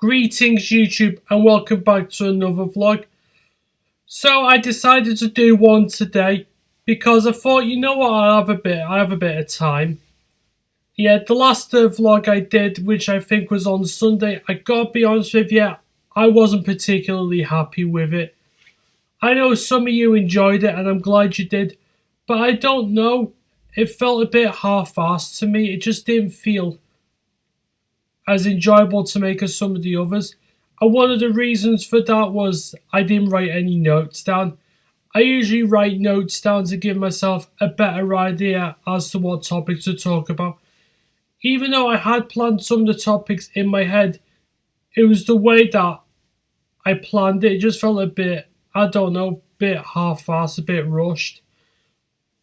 Greetings YouTube and welcome back to another vlog. So I decided to do one today because I thought, you know what, I have a bit of time. Yeah, the last vlog I did, which I think was on Sunday, I gotta be honest with you, I wasn't particularly happy with it. I know some of you enjoyed it and I'm glad you did, but I don't know, it felt a bit half-assed to me. It just didn't feel as enjoyable to make as some of the others. And one of the reasons for that was I didn't write any notes down. I usually write notes down to give myself a better idea as to what topics to talk about. Even though I had planned some of the topics in my head, it was the way that I planned it. It just felt a bit, I don't know, a bit half-assed, a bit rushed.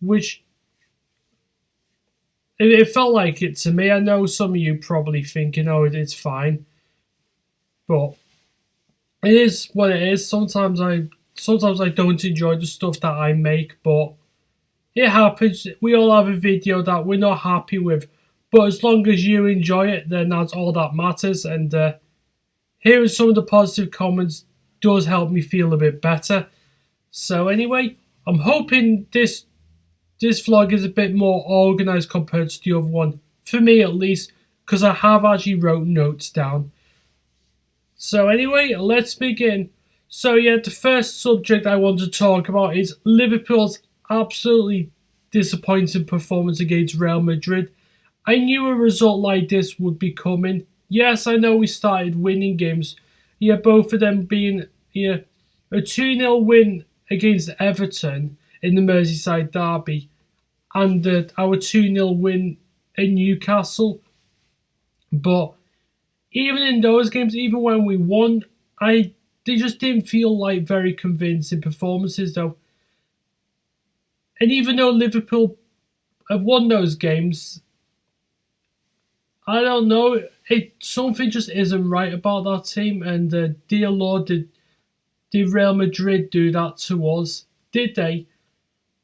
Which, it felt like it to me. I know some of you probably thinking, oh, it's fine. But it is what it is. Sometimes I don't enjoy the stuff that I make, but it happens. We all have a video that we're not happy with, but as long as you enjoy it, then that's all that matters. And hearing some of the positive comments does help me feel a bit better. So anyway, I'm hoping this vlog is a bit more organised compared to the other one, for me at least, because I have actually wrote notes down. So anyway, let's begin. So yeah, the first subject I want to talk about is Liverpool's absolutely disappointing performance against Real Madrid. I knew a result like this would be coming. Yes, I know we started winning games. Yeah, both of them being a 2-0 win against Everton in the Merseyside derby and our 2-0 win in Newcastle. But even in those games, even when we won, they just didn't feel like very convincing performances though. And even though Liverpool have won those games, I don't know, something just isn't right about that team. And dear Lord, did Real Madrid do that to us? Did they?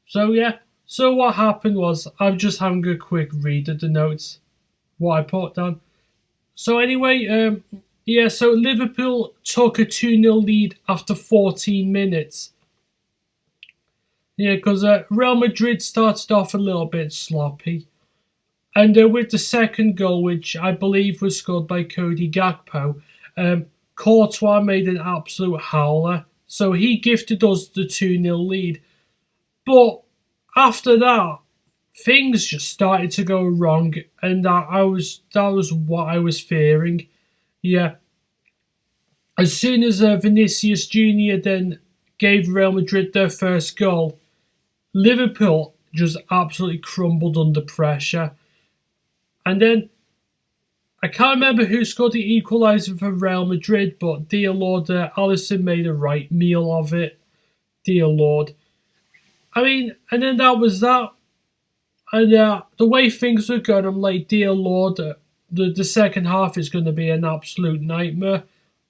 So yeah, so what happened was, I'm just having a quick read of the notes, what I put down. So anyway, so Liverpool took a 2-0 lead after 14 minutes. Yeah, because Real Madrid started off a little bit sloppy. And with the second goal, which I believe was scored by Cody Gakpo, Courtois made an absolute howler. So he gifted us the 2-0 lead. But after that, things just started to go wrong, and that was what I was fearing. Yeah. As soon as Vinicius Jr. then gave Real Madrid their first goal, Liverpool just absolutely crumbled under pressure. And then, I can't remember who scored the equaliser for Real Madrid, but dear Lord, Alisson made a right meal of it. Dear Lord. I mean, and then that was that. And the way things were going, I'm like, dear Lord, the second half is going to be an absolute nightmare.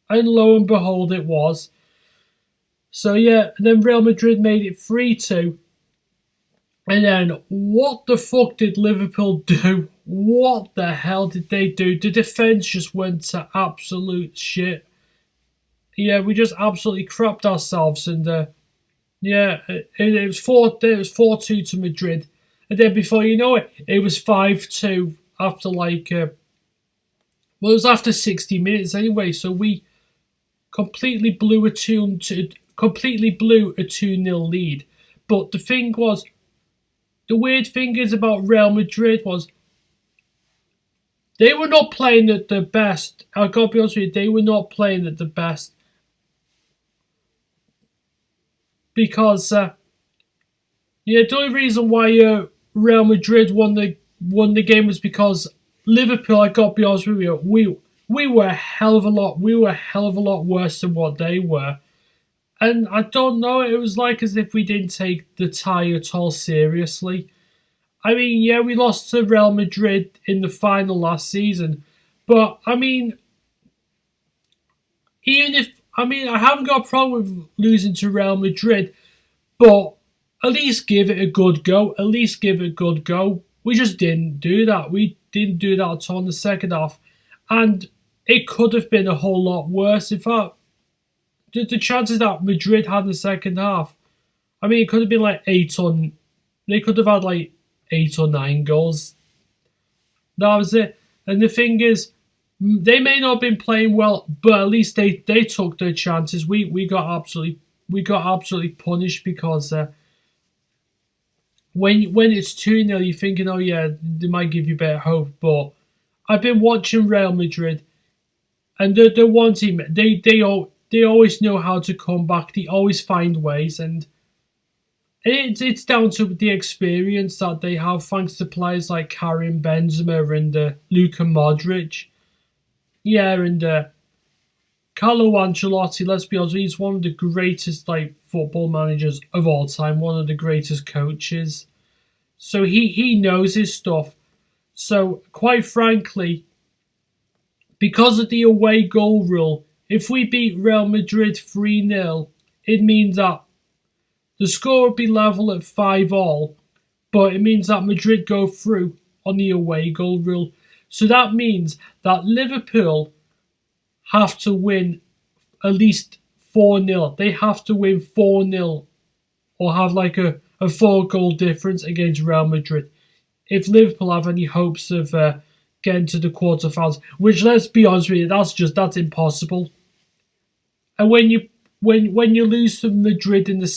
And lo and behold, it was. So yeah, then Real Madrid made it 3-2. And then, what the fuck did Liverpool do? What the hell did they do? The defence just went to absolute shit. Yeah, we just absolutely crapped ourselves. And it was 4-2 to Madrid. And then before you know it, it was 5-2 after it was after 60 minutes anyway. So we completely blew a 2-0 lead. But the thing was, the weird thing is about Real Madrid was they were not playing at their best. I gotta be honest with you, they were not playing at the best. Because the only reason why Real Madrid won the game was because Liverpool, I gotta be honest with you, we were a hell of a lot worse than what they were. And I don't know, it was like as if we didn't take the tie at all seriously. I mean, yeah, we lost to Real Madrid in the final last season, but I mean, I haven't got a problem with losing to Real Madrid, but at least give it a good go. We just didn't do that. We didn't do that at all in the second half. And it could have been a whole lot worse. In fact, the chances that Madrid had in the second half, I mean, it could have been like they could have had like 8 or 9 goals. That was it. And the thing is, they may not have been playing well, but at least they took their chances. We got absolutely punished because when it's 2-0, you're thinking, oh yeah, they might give you better hope. But I've been watching Real Madrid, and they're one team. They always know how to come back. They always find ways, and it's down to the experience that they have, thanks to players like Karim Benzema and Luka Modric. Yeah, and Carlo Ancelotti, let's be honest, he's one of the greatest football managers of all time, one of the greatest coaches. So he knows his stuff. So quite frankly, because of the away goal rule, if we beat Real Madrid 3-0, it means that the score would be level at 5-all, but it means that Madrid go through on the away goal rule. So that means that Liverpool have to win at least 4-0. They have to win 4-0 or have like a 4-goal difference against Real Madrid if Liverpool have any hopes of getting to the quarterfinals, which, let's be honest with you, that's impossible. And when you lose to Madrid in the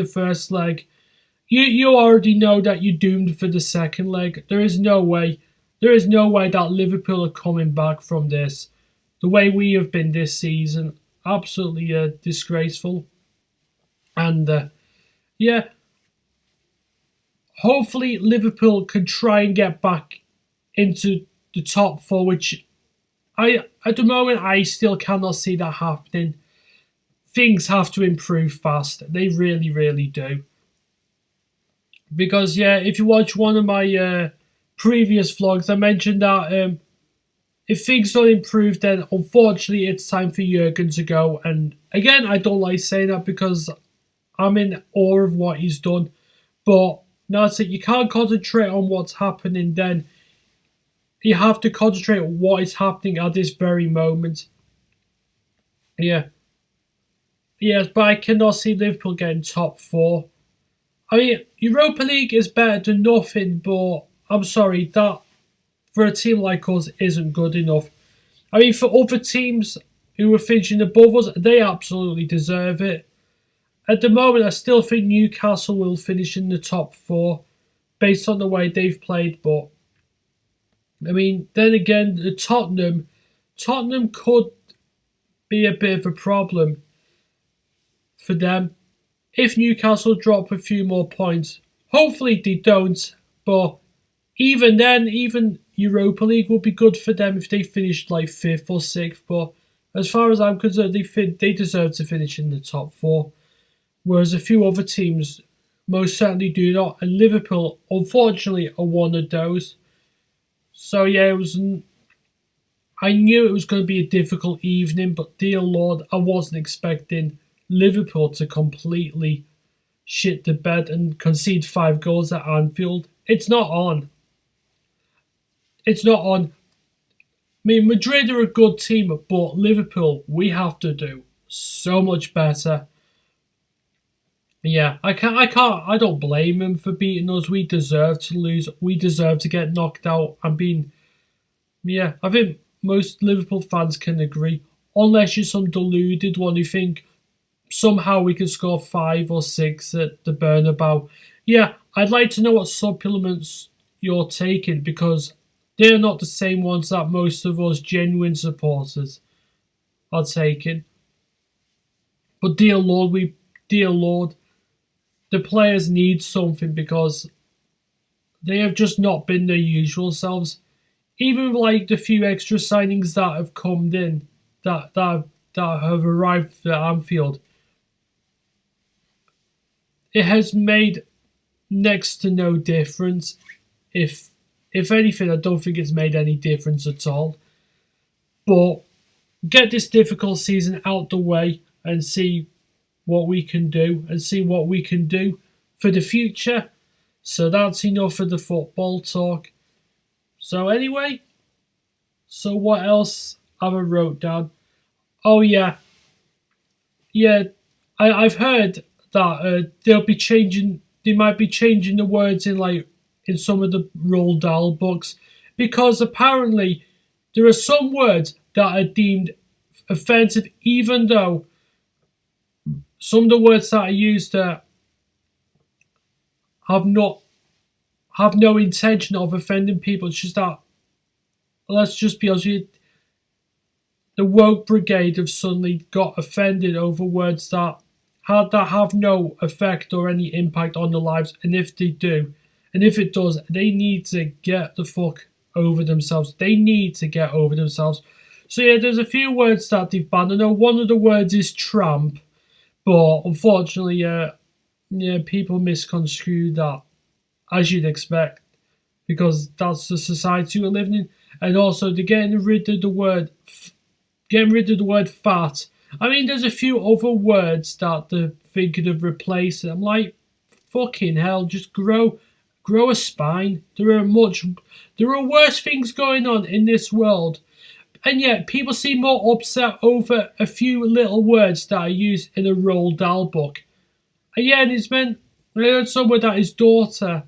first leg, you already know that you're doomed for the second leg. There is no way that Liverpool are coming back from this. The way we have been this season, absolutely disgraceful. And yeah, hopefully Liverpool can try and get back into the top four, which at the moment I still cannot see that happening. Things have to improve fast. They really, really do. Because yeah, if you watch one of my previous vlogs, I mentioned that if things don't improve, then unfortunately it's time for Jurgen to go. And again, I don't like saying that because I'm in awe of what he's done. But that's it. You can't concentrate on what's happening then. You have to concentrate on what is happening at this very moment. Yeah. Yes, but I cannot see Liverpool getting top four. I mean, Europa League is better than nothing, but I'm sorry, that for a team like us isn't good enough. I mean, for other teams who are finishing above us, they absolutely deserve it. At the moment, I still think Newcastle will finish in the top four based on the way they've played, but I mean, then again, Tottenham could be a bit of a problem for them if Newcastle drop a few more points. Hopefully they don't, but even then, even Europa League would be good for them if they finished like 5th or 6th. But as far as I'm concerned, they deserve to finish in the top four, whereas a few other teams most certainly do not. And Liverpool, unfortunately, are one of those. So yeah, I knew it was going to be a difficult evening, but dear Lord, I wasn't expecting Liverpool to completely shit the bed and concede 5 goals at Anfield. It's not on. It's not on. I mean, Madrid are a good team, but Liverpool, we have to do so much better. Yeah, I don't blame them for beating us. We deserve to lose. We deserve to get knocked out. I think most Liverpool fans can agree, unless you're some deluded one who think somehow we can score 5 or 6 at the Bernabeu. Yeah, I'd like to know what supplements you're taking, because they're not the same ones that most of us genuine supporters are taking. But dear Lord, the players need something, because they have just not been their usual selves. Even like the few extra signings that have come in, that have arrived at Anfield, it has made next to no difference. If anything, I don't think it's made any difference at all. But get this difficult season out the way and see what we can do, for the future. So that's enough of the football talk. So anyway, So what else have I wrote down? Oh yeah, yeah. I've heard that they'll be changing. They might be changing the words in like in some of the Roald Dahl books because apparently there are some words that are deemed offensive, even though some of the words that are used have not have no intention of offending people. It's just that let's just be honest with you, the woke brigade have suddenly got offended over words that have no effect or any impact on their lives, and if they do, and if it does, they need to get the fuck over themselves. They need to get over themselves. So yeah, there's a few words that they've banned. I know one of the words is tramp, but unfortunately, yeah, people misconstrue that as you'd expect because that's the society we're living in, and also they're getting rid of the word fat. I mean, there's a few other words that they're thinking of replacing. I'm like, fucking hell, just grow a spine. There are worse things going on in this world. And yet, people seem more upset over a few little words that are used in a Roald Dahl book. And yeah, and it's meant, I heard somewhere that his daughter,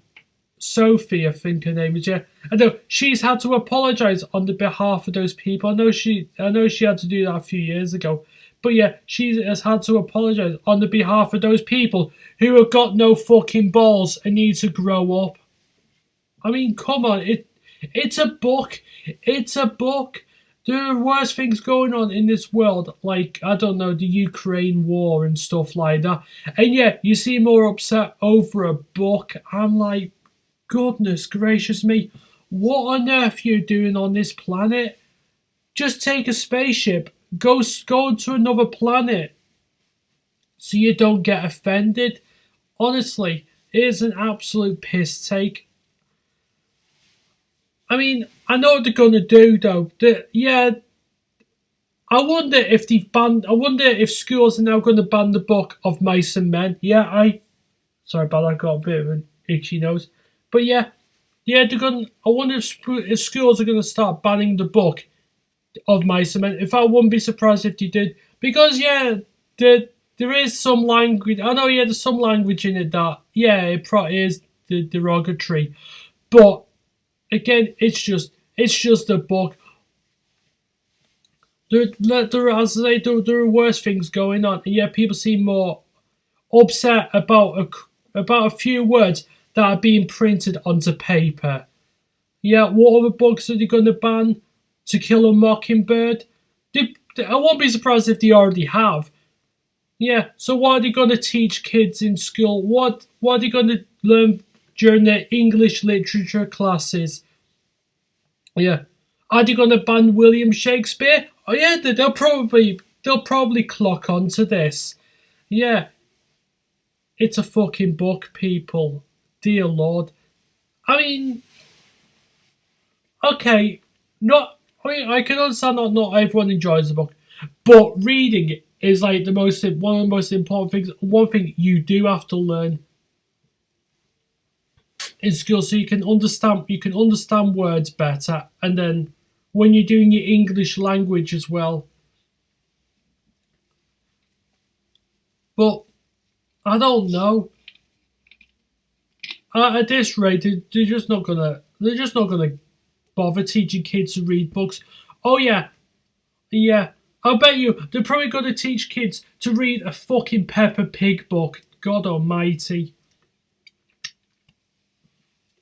Sophie, I think her name is, yeah. I know she's had to apologise on the behalf of those people. I know she had to do that a few years ago. But yeah, she has had to apologise on the behalf of those people who have got no fucking balls and need to grow up. I mean, come on, it's a book. It's a book. There are worse things going on in this world, like, I don't know, the Ukraine war and stuff like that. And yeah, you seem more upset over a book. I'm like, goodness gracious me, what on earth are you doing on this planet? Just take a spaceship, go to another planet so you don't get offended. Honestly, it is an absolute piss take. I mean, I know what they're gonna do though. I wonder if schools are now gonna ban the book of Mice and Men. Sorry about that, I got a bit of an itchy nose. But yeah, they're gonna. I wonder if schools are gonna start banning the book of Mice and Men. If I wouldn't be surprised if they did, because yeah, there is some language. I know, yeah, there's some language in it that it probably is derogatory, but again, it's just a book. There are worse things going on, and yeah, people seem more upset about a few words that are being printed onto paper. Yeah, what other books are they going to ban? To Kill a Mockingbird? I won't be surprised if they already have. Yeah, so what are they going to teach kids in school? What are they going to learn during their English literature classes? Yeah. Are they going to ban William Shakespeare? Oh yeah, they'll probably clock onto this. Yeah. It's a fucking book, people. Dear Lord. I mean, okay, I can understand that not everyone enjoys the book, but reading it is like one of the most important things. One thing you do have to learn in school, so you can understand words better, and then when you're doing your English language as well. But I don't know. At this rate, they're just not gonna bother teaching kids to read books. Oh yeah. I bet you they're probably gonna teach kids to read a fucking Peppa Pig book. God Almighty.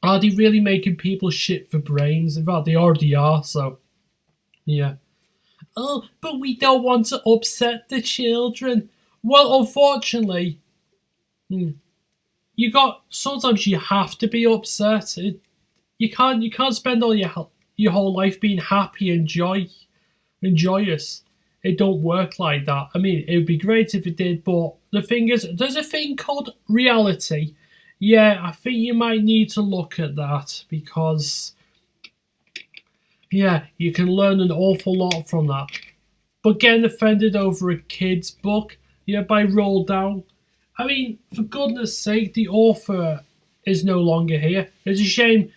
Are they really making people shit for brains? In fact, they already are. So, yeah. Oh, but we don't want to upset the children. Well, unfortunately, sometimes you have to be upset. You can't spend all your whole life being happy and joyous. It don't work like that. I mean, it would be great if it did, but the thing is, there's a thing called reality. Yeah, I think you might need to look at that because, yeah, you can learn an awful lot from that. But getting offended over a kid's book, by Roald Dahl, I mean, for goodness sake, the author is no longer here. It's a shame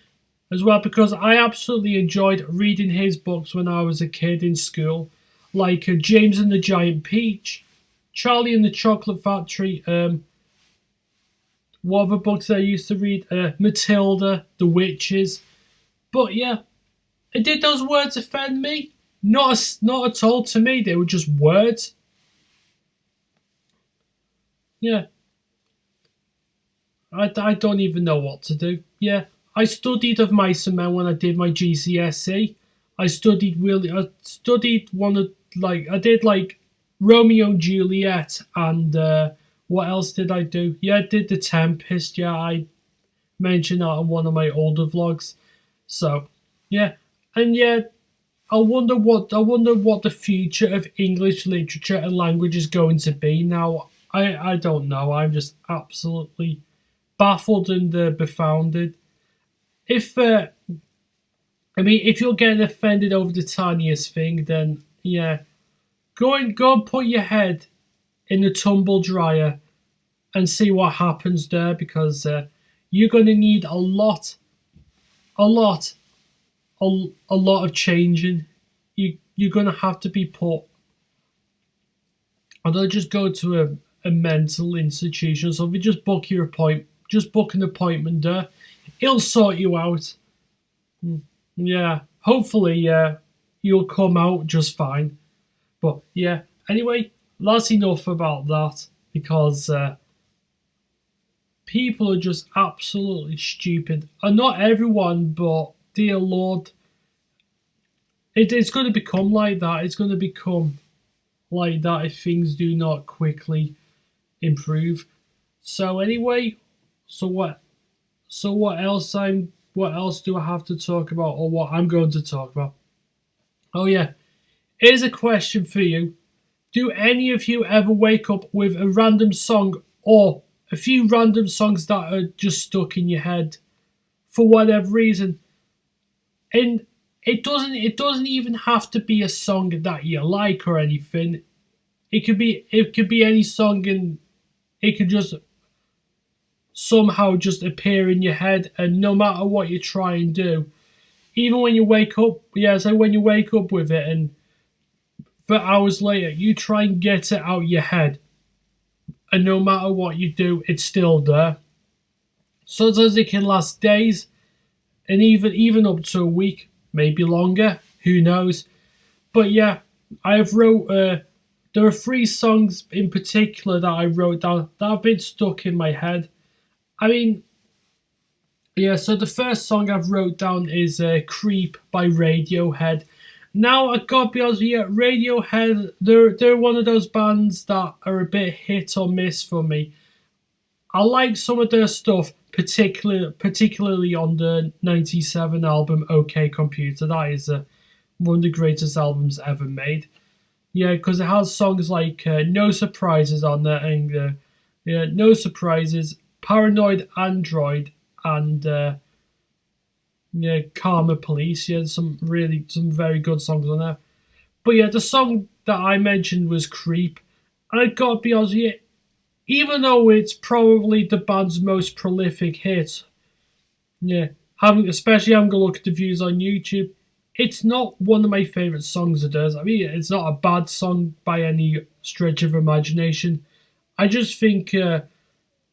as well, because I absolutely enjoyed reading his books when I was a kid in school, like James and the Giant Peach, Charlie and the Chocolate Factory. What other books I used to read? Matilda, The Witches. But yeah, did those words offend me? Not at all. To me, they were just words. Yeah, I don't even know what to do. Yeah, I studied of mice and men when I did my GCSE. I studied one of like I did like Romeo and Juliet and what else did I do? Yeah, I did The Tempest. Yeah, I mentioned that on one of my older vlogs. So yeah, and yeah, I wonder what the future of English literature and language is going to be now. I don't know. I'm just absolutely baffled and befounded. If if you're getting offended over the tiniest thing, then yeah, go and put your head in the tumble dryer and see what happens there, because you're going to need a lot, a lot of changing. You're going to have to be put. Or they'll just go to a mental institution. So if you just just book an appointment there, it'll sort you out. Yeah, hopefully, you'll come out just fine. But yeah, anyway, that's enough about that, because people are just absolutely stupid. And not everyone, but dear Lord, it's going to become like that. It's going to become like that if things do not quickly improve. So anyway, so what? So what else do I have to talk about, or what I'm going to talk about? Oh yeah, here's a question for you. Do any of you ever wake up with a random song or a few random songs that are just stuck in your head for whatever reason? And it doesn't even have to be a song that you like or anything. It could be any song, and it could just somehow just appear in your head, and no matter what you try and do, even when you wake up, yeah, so when you wake up with it and for hours later you try and get it out your head, and no matter what you do, it's still there. Sometimes it can last days, and even up to a week, maybe longer, who knows. But yeah, I have wrote there are three songs in particular that I wrote down that have been stuck in my head. I mean, yeah, so the first song I've wrote down is Creep by Radiohead. Now, I gotta be honest with you, Radiohead, they're one of those bands that are a bit hit or miss for me. I like some of their stuff, particularly on the 97 album OK Computer. That is one of the greatest albums ever made. Yeah, because it has songs like No Surprises on there, and yeah, No Surprises, Paranoid Android, and yeah, Karma Police. Yeah, some very good songs on there. But yeah, the song that I mentioned was Creep. And I gotta be honest with you, even though it's probably the band's most prolific hit, yeah, especially having a look at the views on YouTube, it's not one of my favourite songs of theirs. I mean, it's not a bad song by any stretch of imagination. I just think there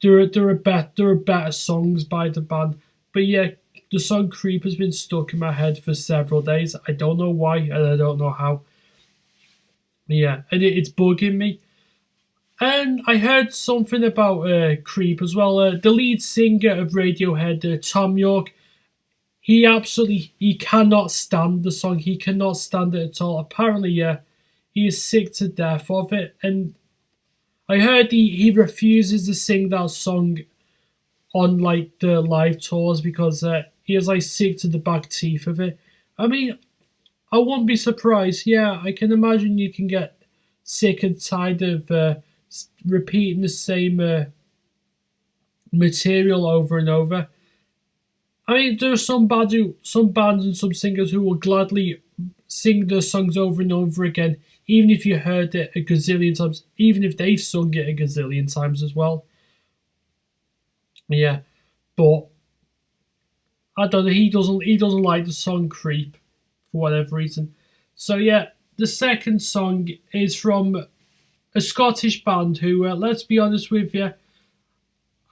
are better songs by the band. But yeah, the song Creep has been stuck in my head for several days. I don't know why, and I don't know how. Yeah, and it's bugging me. And I heard something about Creep as well. The lead singer of Radiohead, Tom York, he cannot stand the song. He cannot stand it at all. Apparently, yeah, he is sick to death of it. And I heard he refuses to sing that song on like the live tours because he is like sick to the back teeth of it. I mean, I wouldn't be surprised. Yeah, I can imagine you can get sick and tired of repeating the same material over and over. I mean, there are some bands and some singers who will gladly sing their songs over and over again, even if you heard it a gazillion times, even if they've sung it a gazillion times as well. Yeah, but I don't know. He doesn't like the song "Creep" for whatever reason. So yeah, the second song is from a Scottish band who, let's be honest with you,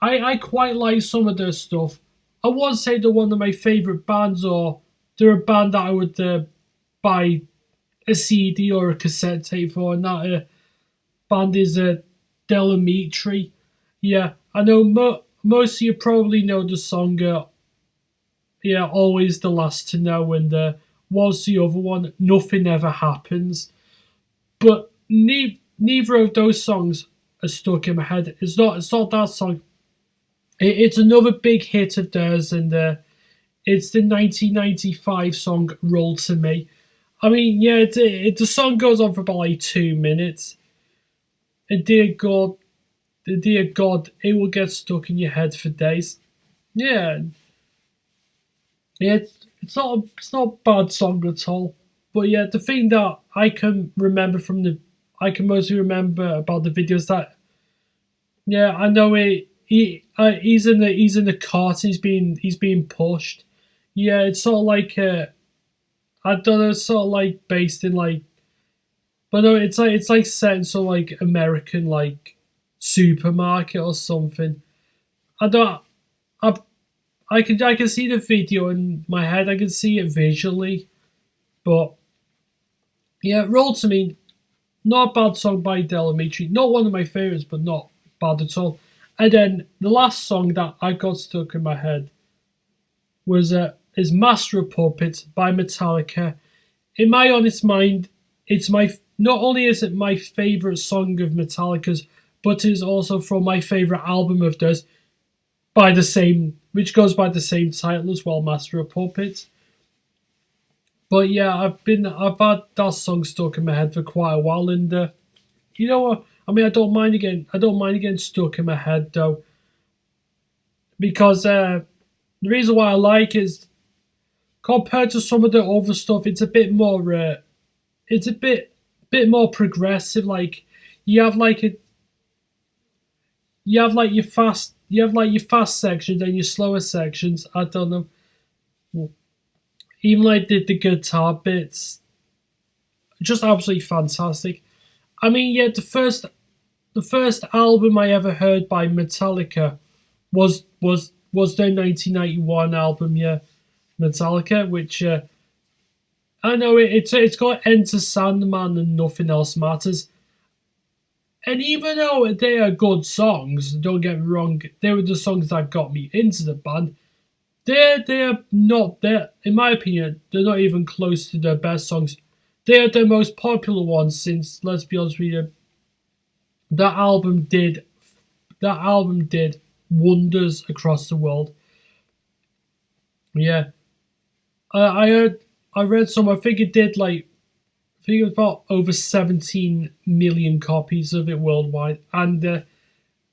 I quite like some of their stuff. I won't say they're one of my favourite bands, or they're a band that I would buy a CD or a cassette tape for, and that band is Delamitri. Yeah, I know most of you probably know the song, yeah, Always the Last to Know, and was the other one, Nothing Ever Happens. But neither of those songs are stuck in my head. It's not that song. It's another big hit of theirs, and it's the 1995 song "Roll to Me." I mean, yeah, the song goes on for about like 2 minutes. And dear God, it will get stuck in your head for days. Yeah, yeah, it's not a bad song at all. But yeah, the thing that I can mostly remember about the videos that, yeah, I know he's in the cart. He's being pushed. Yeah, it's sort of like I don't know, it's sort of like based in like, but no, it's like set in some like American like supermarket or something. I don't. I I can see the video in my head. I can see it visually, but yeah, Roll to Me, not a bad song by Delamitri. Not one of my favorites, but not bad at all. And then the last song that I got stuck in my head was is Master of Puppets by Metallica. In my honest mind, it's my not only is it my favorite song of Metallica's, but it is also from my favorite album of theirs, by the same, which goes by the same title as well, Master of Puppets. But yeah, I've had that song stuck in my head for quite a while, and you know what? I mean, I don't mind again stuck in my head though, because the reason why I like it is compared to some of the other stuff, it's a bit more, it's a bit more progressive. Like you have like a you have like your fast sections and your slower sections. I don't know. Even like the guitar bits, just absolutely fantastic. I mean, yeah, the first album I ever heard by Metallica was their 1991 album, yeah, Metallica, which I know it's got Enter Sandman and Nothing Else Matters. And even though they are good songs, don't get me wrong, they were the songs that got me into the band. They're not there, in my opinion. They're not even close to their best songs. They are their most popular ones since, let's be honest with you, that album did wonders across the world. Yeah, I read some. I think it did like I think it was about over 17 million copies of it worldwide. And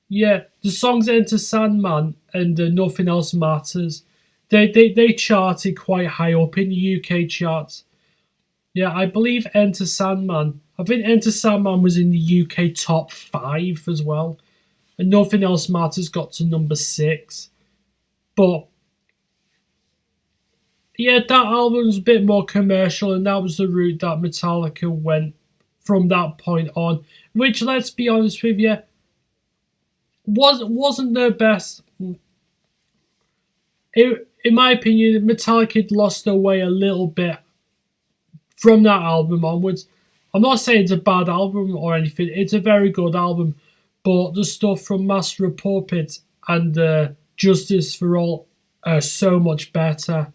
yeah, the songs Enter Sandman and Nothing Else Matters, they charted quite high up in the UK charts. Yeah, I believe I think Enter Sandman was in the UK top 5 as well. And Nothing Else Matters got to number 6. But yeah, that album's a bit more commercial, and that was the route that Metallica went from that point on. Which, let's be honest with you, wasn't their best. In my opinion, Metallica had lost their way a little bit from that album onwards. I'm not saying it's a bad album or anything. It's a very good album, but the stuff from Master of Puppets and Justice for All are so much better.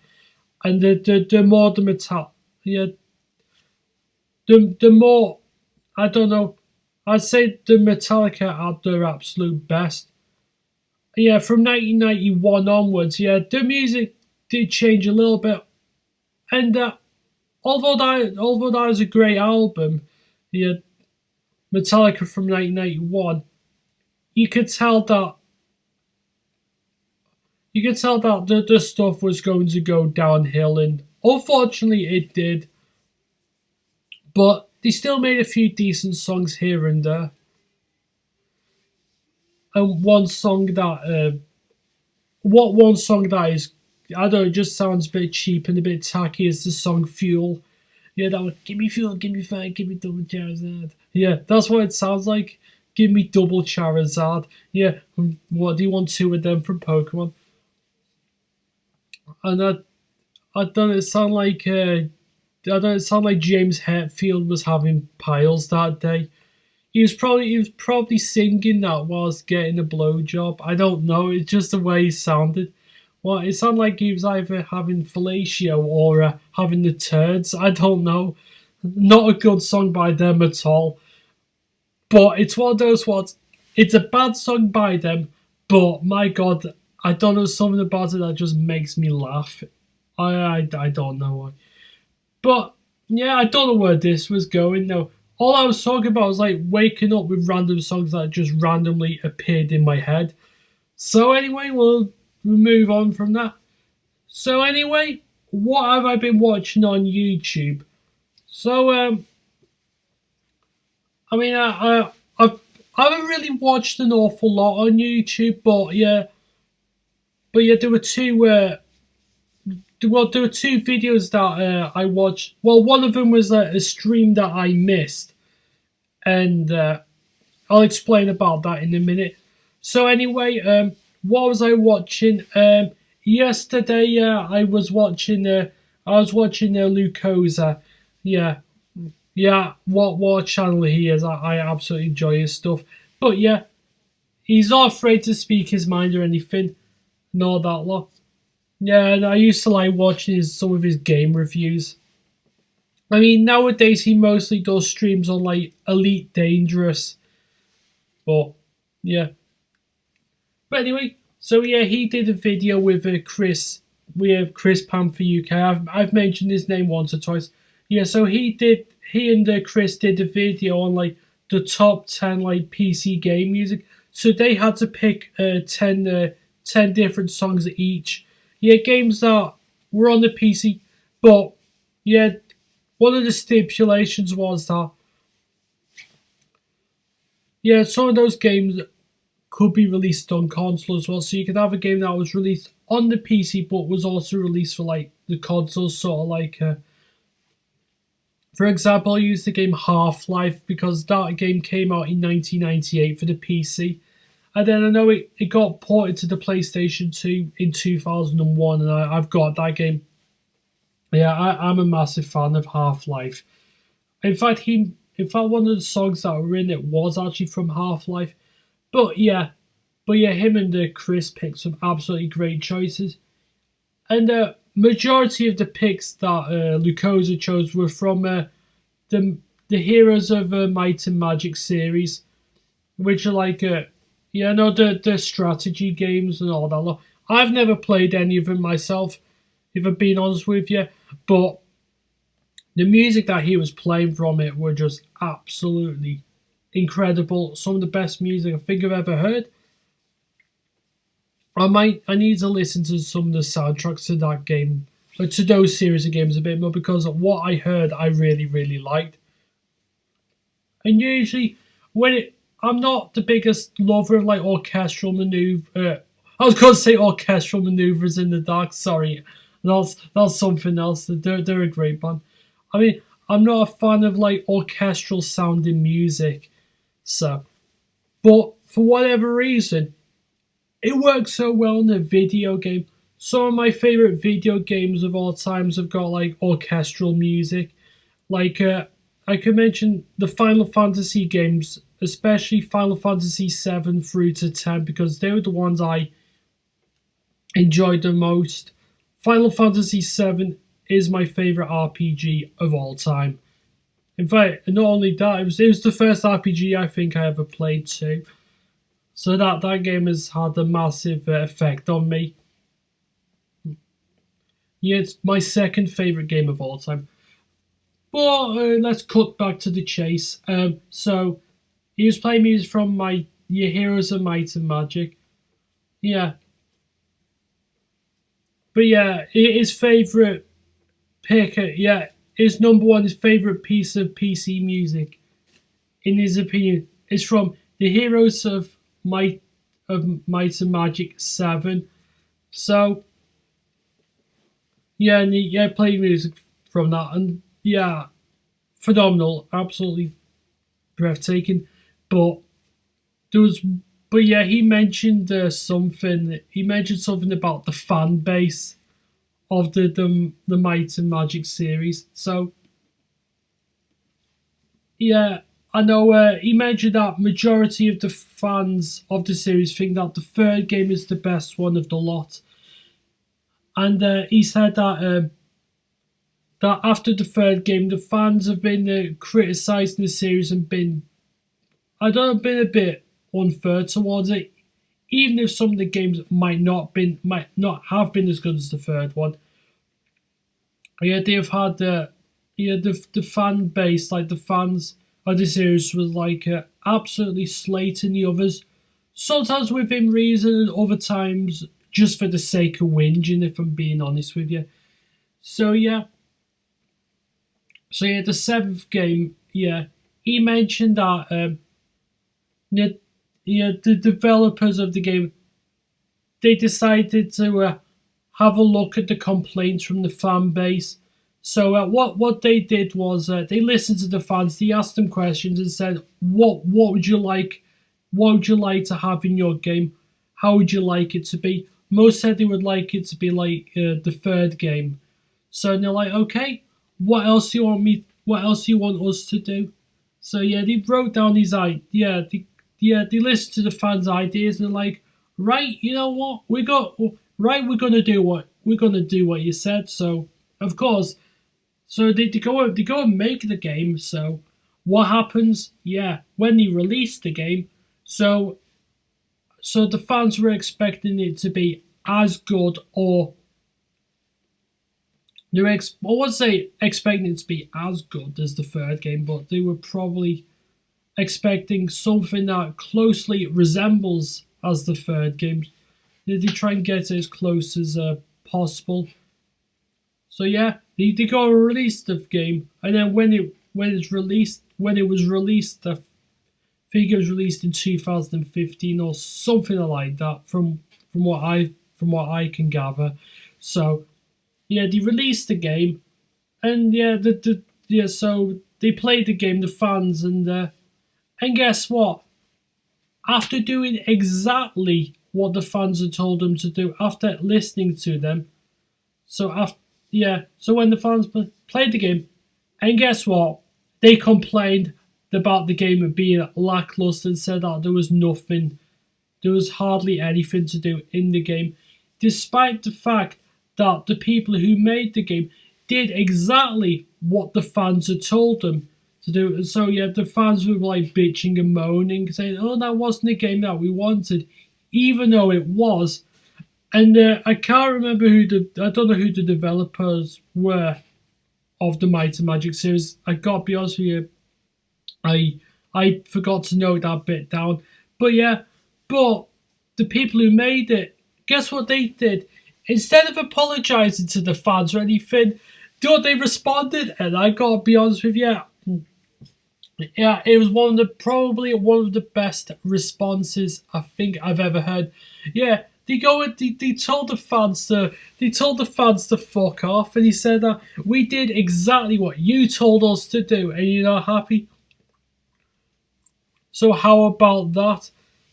And the more the metal, yeah, the more, I don't know, I'd say the Metallica at their absolute best. Yeah, from 1991 onwards, yeah, the music did change a little bit, and although that is a great album, yeah, Metallica from 1991, you could tell that the stuff was going to go downhill, and unfortunately it did. But they still made a few decent songs here and there. And one song that is I don't know, it just sounds a bit cheap and a bit tacky as the song Fuel. Yeah, that one, give me fuel, give me fire, give me double Charizard. Yeah, that's what it sounds like. Give me double Charizard. Yeah, what do you want two of them from Pokemon? And I don't it sound like I don't it sound like James Hetfield was having piles that day. He was probably singing that whilst getting a blowjob. I don't know. It's just the way he sounded. Well, it sounded like he was either having fellatio or having the turds. I don't know. Not a good song by them at all. But it's one of those ones. It's a bad song by them, but my God, I don't know, something about it that just makes me laugh. I don't know why. But yeah, I don't know where this was going though. All I was talking about was like waking up with random songs that just randomly appeared in my head. So anyway, we'll move on from that. So anyway, what have I been watching on YouTube? So I mean, I haven't really watched an awful lot on YouTube, but yeah, there were two. There were two videos that I watched. Well, one of them was a stream that I missed, and I'll explain about that in a minute. So anyway, what was I watching? Yesterday, I was watching. Lucosa. Yeah, yeah. What channel he is? I absolutely enjoy his stuff. But yeah, he's not afraid to speak his mind or anything. Nor that lot. Yeah, and I used to like watching some of his game reviews. I mean, nowadays he mostly does streams on like Elite Dangerous. But yeah. But anyway, so yeah, he did a video with Chris. We have Chris Panther UK. I've mentioned his name once or twice. Yeah, so he and Chris did a video on like the top 10 like PC game music. So they had to pick 10 different songs each. Yeah, games that were on the PC, but yeah, one of the stipulations was that yeah, some of those games could be released on console as well. So you could have a game that was released on the PC but was also released for like the console, sort of like for example, I used the game Half-Life because that game came out in 1998 for the PC. And then I know it got ported to the PlayStation 2 in 2001, and I've got that game. Yeah, I'm a massive fan of Half-Life. In fact, one of the songs that were in it was actually from Half-Life. But yeah, him and Chris picked some absolutely great choices. And the majority of the picks that Lucosa chose were from the Heroes of Might and Magic series, which are like the strategy games and all that lot. I've never played any of them myself, if I'm being honest with you, but the music that he was playing from it were just absolutely incredible. Some of the best music I think I've ever heard. I need to listen to some of the soundtracks to that game, or to those series of games a bit more, because what I heard I really, really liked. And usually I'm not the biggest lover of like orchestral maneuver. I was going to say orchestral maneuvers in the dark. Sorry, that's something else. They're a great band. I mean, I'm not a fan of like orchestral sounding music. So, but for whatever reason, it works so well in a video game. Some of my favorite video games of all times have got like orchestral music. Like I could mention the Final Fantasy games, especially Final Fantasy 7 through to 10, because they were the ones I enjoyed the most. Final Fantasy 7 is my favorite RPG of all time. In fact, not only that, it was the first RPG I think I ever played too. So that game has had a massive effect on me. Yeah, it's my second favorite game of all time. But let's cut back to the chase. So he was playing music from your Heroes of Might and Magic. Yeah. But yeah, his favourite pick, his number one, his favourite piece of PC music, in his opinion, is from the Heroes of Might and Magic 7. So Yeah, and yeah, played music from that, and yeah, phenomenal, absolutely breathtaking. But there was, but yeah, he mentioned something. He mentioned something about the fan base of the Might and Magic series. So yeah, I know he mentioned that majority of the fans of the series think that the third game is the best one of the lot, and he said that after the third game, the fans have been criticizing the series and been, I don't know, been a bit unfair towards it. Even if some of the games might not have been as good as the third one, yeah, they've had the fan base, like the fans of the series, was like absolutely slating the others. Sometimes within reason, and other times just for the sake of whinging. If I'm being honest with you, so yeah, the seventh game, yeah, he mentioned that yeah, the developers of the game, they decided to have a look at the complaints from the fan base. So what they did was they listened to the fans. They asked them questions and said, what would you like? What would you like to have in your game? How would you like it to be? Most said they would like it to be like the third game. So they're like, okay, what else do you want me? What else do you want us to do? So yeah, they wrote down these ideas. They listened to the fans' ideas and they're like, right, you know what? We're gonna do what you said. So of course, so they go and make the game. So what happens? Yeah, when they release the game, so the fans were expecting it to be as good, or they were I wouldn't say expecting it to be as good as the third game, but they were probably expecting something that closely resembles as the third game. They try and get as close as possible. So yeah, they go and release the game, and then when it was released, I think it was released in 2015 or something like that. From what I can gather. So yeah, they released the game, and yeah, so they played the game, the fans, and guess what? After doing exactly what the fans had told them to do, after listening to them, so when the fans played the game, and guess what? They complained about the game being lackluster and said that there was hardly anything to do in the game, despite the fact that the people who made the game did exactly what the fans had told them to do. And so yeah, the fans were like bitching and moaning, saying, "Oh, that wasn't the game that we wanted," even though it was. And I can't remember I don't know who the developers were of the Might and Magic series. I gotta be honest with you, I forgot to note that bit down. But yeah, but the people who made it, guess what they did? Instead of apologizing to the fans or anything, they responded, and I gotta be honest with you, yeah, it was probably one of the best responses I think I've ever heard. Yeah, they told the fans to fuck off, and he said that we did exactly what you told us to do, and you're not happy. So how about that?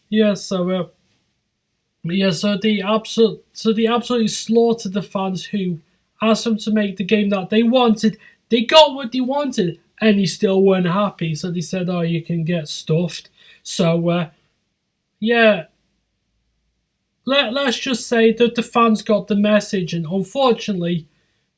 Yeah, so they absolutely slaughtered the fans who asked them to make the game that they wanted. They got what they wanted, and they still weren't happy. So they said, "Oh, you can get stuffed." So yeah, let's just say that the fans got the message, and unfortunately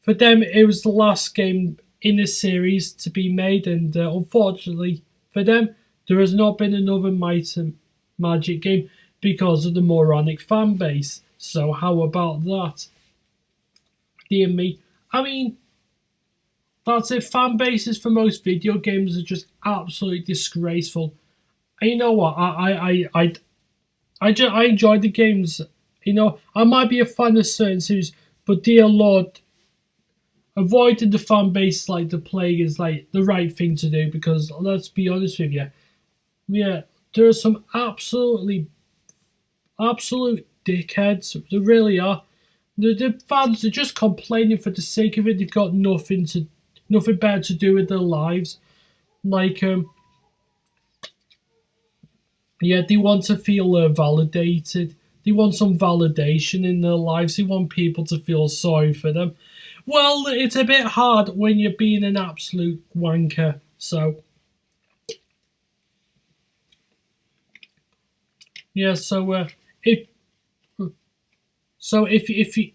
for them, it was the last game in the series to be made, and unfortunately for them, there has not been another Might and Magic game because of the moronic fan base. So how about that? Dear me. I mean, that's it. Fan bases for most video games are just absolutely disgraceful. And you know what? I enjoy the games. You know, I might be a fan of certain series, but dear Lord, avoiding the fan base like the plague is like the right thing to do, because let's be honest with you, yeah, there are some absolute dickheads. There really are. The fans are just complaining for the sake of it. They've got nothing better to do with their lives. Like yeah, they want to feel validated. They want some validation in their lives. They want people to feel sorry for them. Well, it's a bit hard when you're being an absolute wanker. So yeah, if you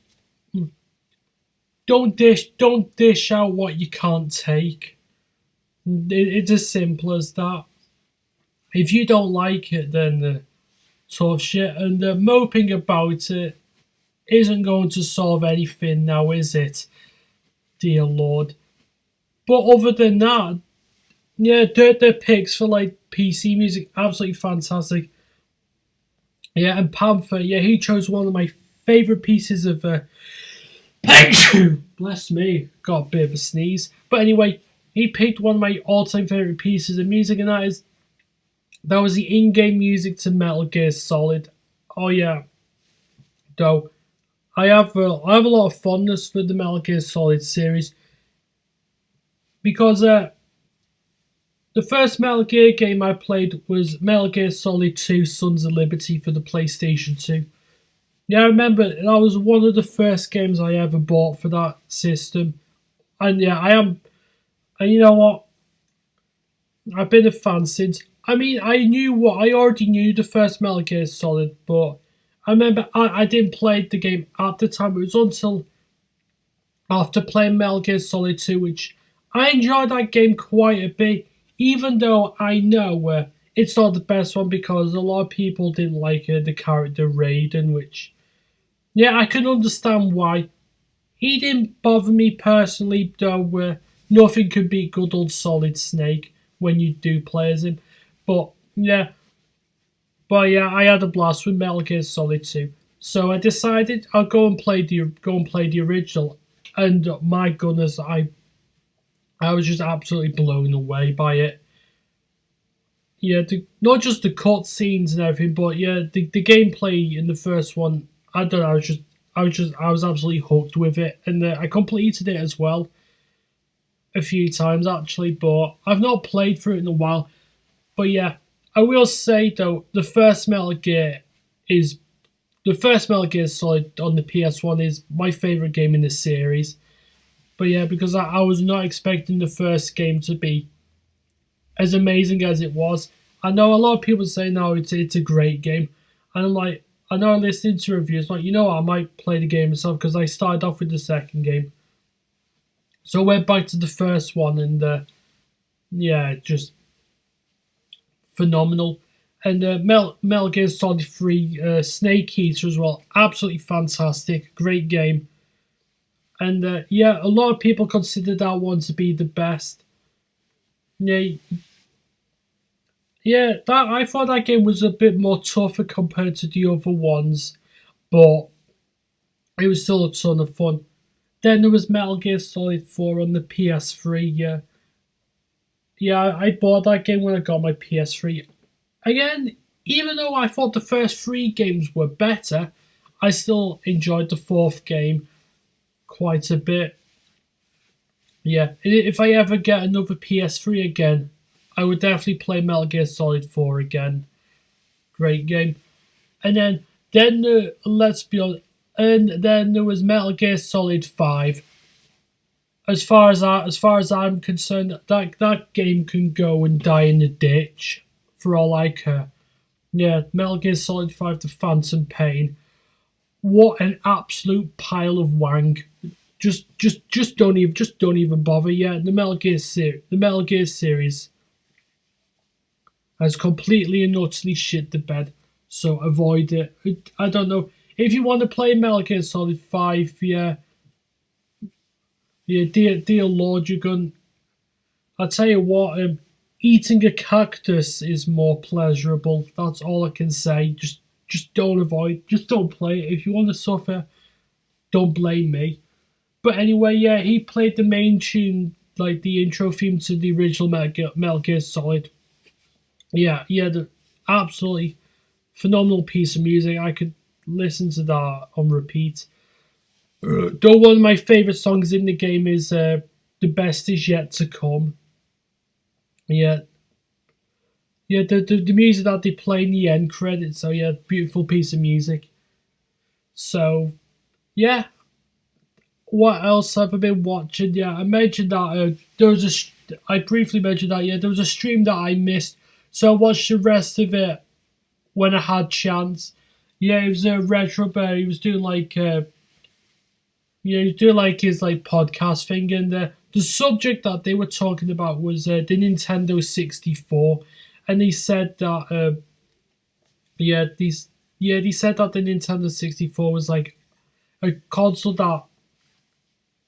don't dish out what you can't take. It's as simple as that. If you don't like it, then tough shit. And moping about it isn't going to solve anything now, is it? Dear Lord. But other than that, yeah, the picks for like PC music, absolutely fantastic. Yeah, and Panther, yeah, he chose one of my favourite pieces of bless me, got a bit of a sneeze. But anyway, he picked one of my all-time favourite pieces of music, and that was the in-game music to Metal Gear Solid. Oh yeah, though I have a lot of fondness for the Metal Gear Solid series because the first Metal Gear game I played was Metal Gear Solid 2: Sons of Liberty for the PlayStation 2. Yeah, I remember that was one of the first games I ever bought for that system. And yeah, I am. And you know what? I've been a fan since. I mean, I already knew the first Metal Gear Solid, but I remember I didn't play the game at the time. It was until after playing Metal Gear Solid 2, which I enjoyed that game quite a bit, even though I know it's not the best one because a lot of people didn't like the character Raiden, which, yeah, I can understand why. He didn't bother me personally, though. Nothing could beat good old Solid Snake when you do play as him. But yeah, I had a blast with Metal Gear Solid 2. So I decided I'll go and play the original, and my goodness, I was just absolutely blown away by it. Yeah, not just the cutscenes and everything, but yeah, the gameplay in the first one. I don't know. I was absolutely hooked with it, and I completed it as well a few times actually, but I've not played through it in a while. But yeah, I will say though, the first Metal Gear Solid on the PS1 is my favorite game in the series. But yeah, because I was not expecting the first game to be as amazing as it was. I know a lot of people say no, it's a great game, and I'm like, I know I'm listening to reviews like, you know what, I might play the game myself because I started off with the second game. So I went back to the first one, and yeah, just phenomenal. And Metal Gear Solid 3 Snake Eater as well, absolutely fantastic, great game. And yeah, a lot of people consider that one to be the best. Yeah, yeah, that I thought that game was a bit more tougher compared to the other ones, but it was still a ton of fun. Then there was Metal Gear Solid 4 on the PS3. Yeah, yeah, I bought that game when I got my PS3. Again, even though I thought the first three games were better, I still enjoyed the fourth game quite a bit. Yeah, if I ever get another PS3 again, I would definitely play Metal Gear Solid 4 again. Great game. And then let's be honest, and then there was Metal Gear Solid 5. As far as I'm concerned, that game can go and die in the ditch for all I care. Yeah, Metal Gear Solid 5: The Phantom Pain. What an absolute pile of wang. Just don't even bother. Yeah, the Metal Gear series has completely and utterly shit the bed. So avoid it. I don't know if you want to play Metal Gear Solid 5. Yeah, yeah, dear Lord, you're going. I tell you what, eating a cactus is more pleasurable. That's all I can say. Just don't play it. If you want to suffer, don't blame me. But anyway, yeah, he played the main tune, like the intro theme to the original Metal Gear Solid. Yeah, the absolutely phenomenal piece of music. I could listen to that on repeat. Though one of my favourite songs in the game is The Best Is Yet to Come. Yeah. Yeah, the music that they play in the end credits. So yeah, beautiful piece of music. So yeah, what else have I been watching? Yeah, I mentioned that there was I briefly mentioned that there was a stream that I missed, so I watched the rest of it when I had chance. Yeah, it was a retro bear. He was doing like he was doing like his like podcast thing, and the subject that they were talking about was the Nintendo 64, and he said that he said that the Nintendo 64 was like a console that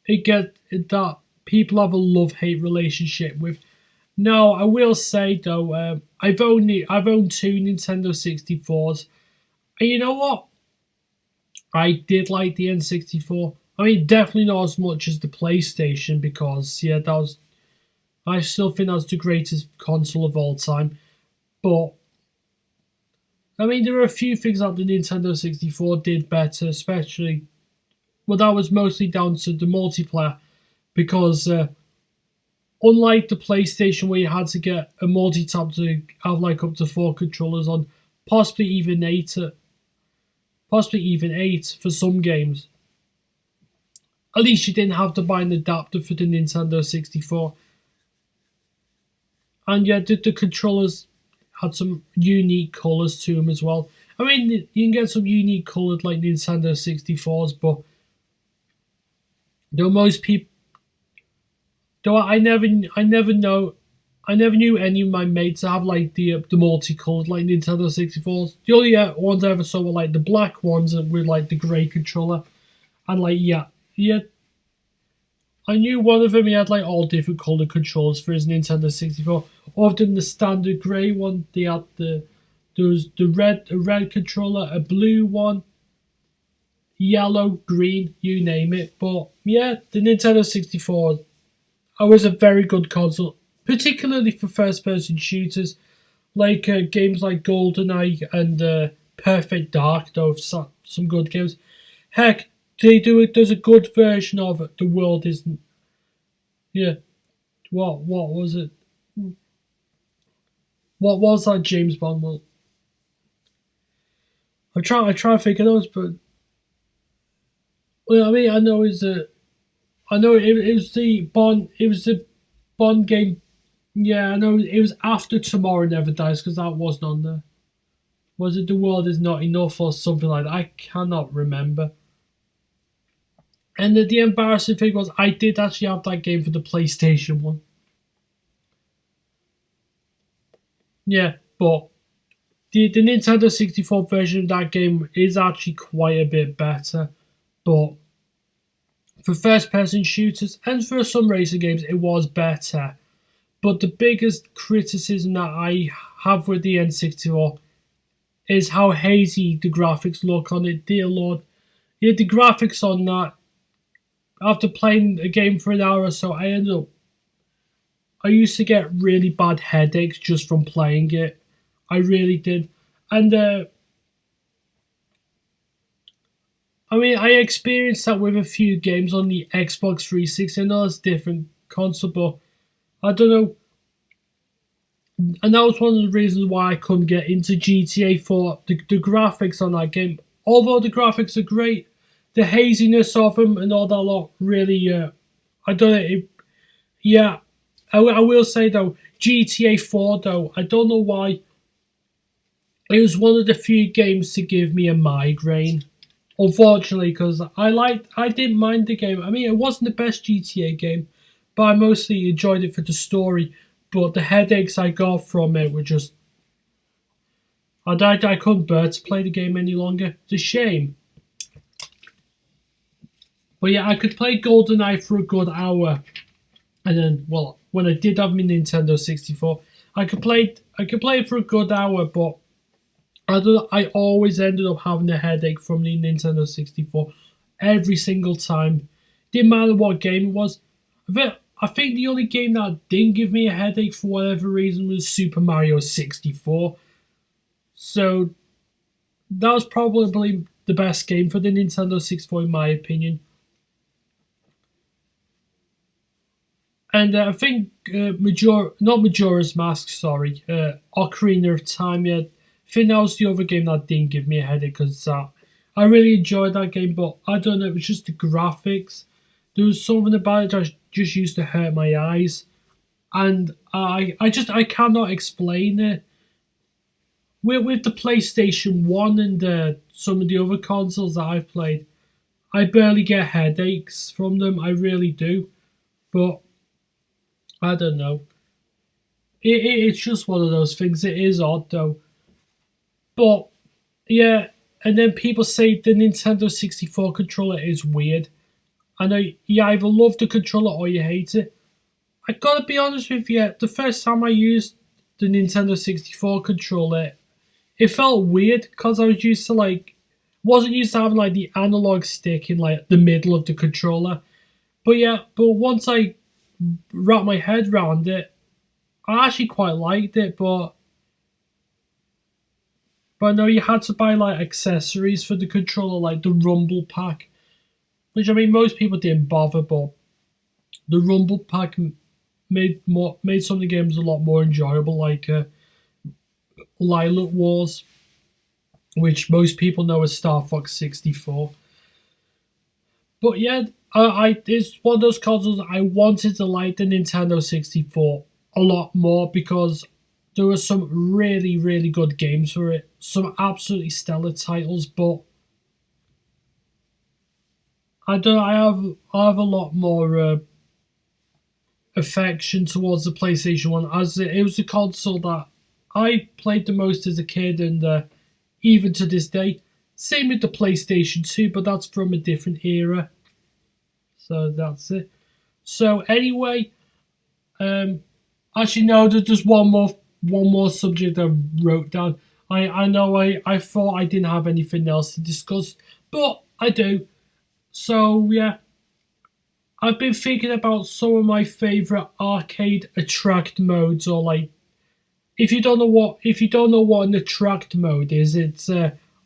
that people have a love hate relationship with. Now, I will say though, I've owned two Nintendo 64s, and you know what? I did like the N64. I mean, definitely not as much as the PlayStation because that was. I still think that's the greatest console of all time. But I mean, there are a few things that the Nintendo 64 did better, especially. Well, that was mostly down to the multiplayer because unlike the PlayStation where you had to get a multi-tap to have like up to 4 controllers on, possibly even eight for some games. At least you didn't have to buy an adapter for the Nintendo 64. And yeah, the controllers had some unique colours to them as well. I mean, you can get some unique coloured like Nintendo 64s, but though most people, though I never knew any of my mates have like the multicolored like Nintendo 64s. The only ones I ever saw were like the black ones with like the grey controller, and like I knew one of them. He had like all different colored controls for his Nintendo 64. Other than the standard grey one, they had there was a red controller, a blue one, yellow, green, you name it. But yeah, the Nintendo 64 was a very good console, particularly for first-person shooters, like games like GoldenEye and Perfect Dark. Though some good games. Heck, there's a good version of it. The World Isn't. Yeah. What was it? What was that James Bond one? I try to think of those, but well, I mean, I know it was the Bond. It was the Bond game. Yeah, I know it was after Tomorrow Never Dies because that wasn't on there. Was it The World Is Not Enough or something like that? I cannot remember. And the embarrassing thing was I did actually have that game for the PlayStation 1. Yeah, but the Nintendo 64 version of that game is actually quite a bit better. But for first person shooters and for some racing games, it was better. But the biggest criticism that I have with the N64 is how hazy the graphics look on it. Dear Lord. Yeah, the graphics on that, after playing a game for an hour or so, I used to get really bad headaches just from playing it. I really did. And I mean, I experienced that with a few games on the Xbox 360. I know it's a different console, but I don't know. And that was one of the reasons why I couldn't get into GTA 4. The graphics on that game, although the graphics are great, the haziness of them and all that lot really, I don't know. I will say though, GTA 4 though, I don't know why. It was one of the few games to give me a migraine. Unfortunately, because I didn't mind the game. I mean, it wasn't the best GTA game, but I mostly enjoyed it for the story. But the headaches I got from it were just. I couldn't bear to play the game any longer. It's a shame. But yeah, I could play GoldenEye for a good hour. And then, well, when I did have my Nintendo 64, I could play it for a good hour, but I always ended up having a headache from the Nintendo 64 every single time. Didn't matter what game it was. I think the only game that didn't give me a headache for whatever reason was Super Mario 64. So that was probably the best game for the Nintendo 64 in my opinion. And I think not Majora's Mask, sorry, Ocarina of Time. Yeah, I think that was the other game that didn't give me a headache because I really enjoyed that game, but I don't know, it was just the graphics. There was something about it that just used to hurt my eyes, and I cannot explain it. With the PlayStation One and some of the other consoles that I've played, I barely get headaches from them. I really do, but I don't know. It's just one of those things. It is odd though. But yeah, and then people say the Nintendo 64 controller is weird. I know you either love the controller or you hate it. I gotta be honest with you, the first time I used the Nintendo 64 controller, it felt weird because I was used to wasn't used to having like the analog stick in like the middle of the controller. But yeah, but once I wrapped my head around it, I actually quite liked it, but I know you had to buy like accessories for the controller, like the Rumble Pack, which I mean most people didn't bother, but the Rumble Pack made some of the games a lot more enjoyable, like Lilac Wars, which most people know as Star Fox 64. But yeah, it's one of those consoles I wanted to like the Nintendo 64 a lot more because there were some really, really good games for it. Some absolutely stellar titles, but I have a lot more affection towards the PlayStation 1 as it was the console that I played the most as a kid and even to this day. Same with the PlayStation 2, but that's from a different era. So that's it. So anyway, actually no, there's one more subject I wrote down. I know I thought I didn't have anything else to discuss, but I do. So yeah, I've been thinking about some of my favorite arcade attract modes, or like if you don't know what an attract mode is, it's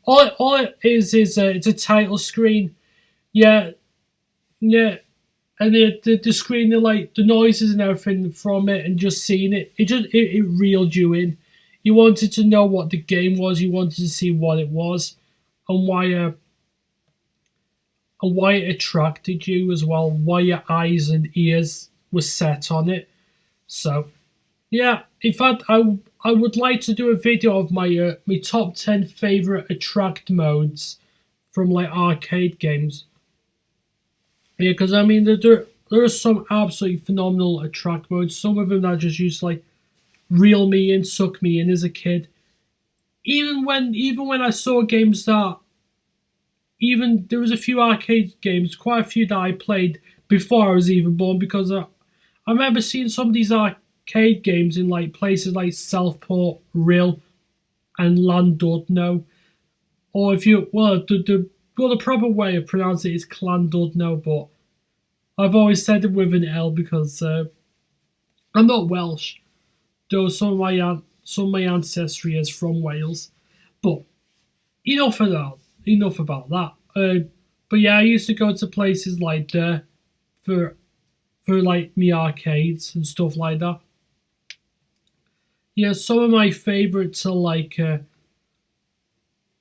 all it is it's a title screen. Yeah, yeah, and the screen, like the noises and everything from it, and just seeing it reeled you in. You wanted to know what the game was. You wanted to see what it was, and why it attracted you as well. Why your eyes and ears were set on it. So, yeah. In fact, I would like to do a video of my my top 10 favorite attract modes from like arcade games. Yeah, because I mean there are some absolutely phenomenal attract modes. Some of them that just used to like reel me in, suck me in as a kid. Even when I saw games that there was a few arcade games, quite a few that I played before I was even born, because I remember seeing some of these arcade games in like places like Southport, Rill, and Llandudno, or if you the proper way of pronouncing it is Llandudno, but I've always said it with an L because I'm not Welsh, though some of my ancestry is from Wales. But enough about that. But yeah, I used to go to places like there for like me arcades and stuff like that. Yeah, some of my favourites are like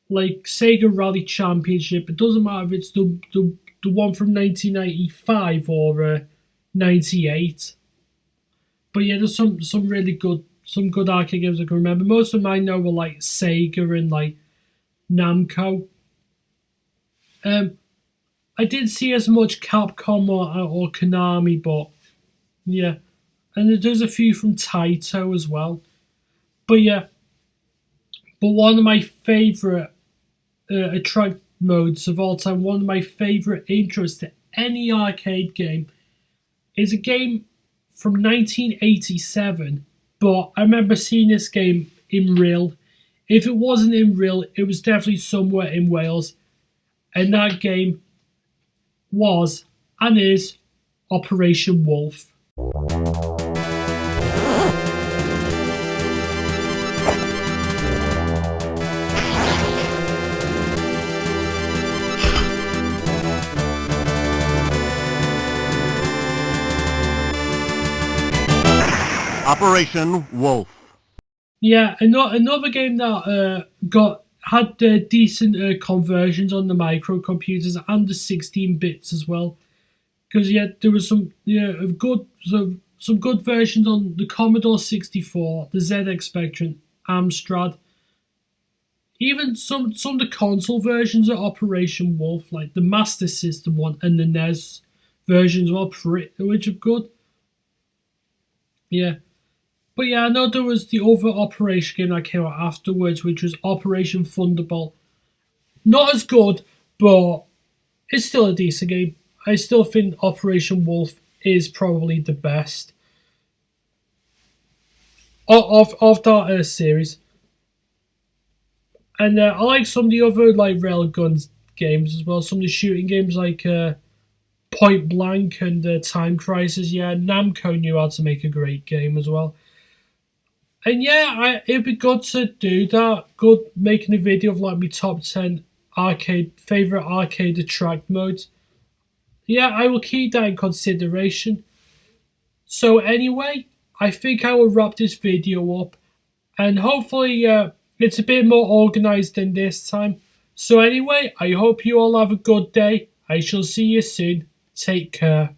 Sega Rally Championship. It doesn't matter if it's the one from 1995 or 98. But yeah, there's some really good arcade games I can remember. Most of them I know were like Sega and like Namco. I didn't see as much Capcom or Konami, but yeah, and there's a few from Taito as well. But yeah, but one of my favorite attract modes of all time, one of my favorite intros to any arcade game, is a game from 1987. But I remember seeing this game in Rill. If it wasn't in Rill, it was definitely somewhere in Wales. And that game was and is Operation Wolf. Operation Wolf. Yeah, another game that had decent conversions on the microcomputers and the 16 bits as well. Because there was some good versions on the Commodore 64, the ZX Spectrum, Amstrad. Even some of the console versions of Operation Wolf, like the Master System one and the NES versions, which are good. Yeah. But yeah, I know there was the other Operation game that came out afterwards, which was Operation Thunderbolt. Not as good, but it's still a decent game. I still think Operation Wolf is probably the best of that series. And I like some of the other like railguns games as well. Some of the shooting games like Point Blank and Time Crisis. Yeah, Namco knew how to make a great game as well. And yeah, it'd be good to do that. Good making a video of like my top 10 favorite arcade attract modes. Yeah, I will keep that in consideration. So anyway, I think I will wrap this video up, and hopefully it's a bit more organized than this time. So anyway, I hope you all have a good day. I shall see you soon. Take care.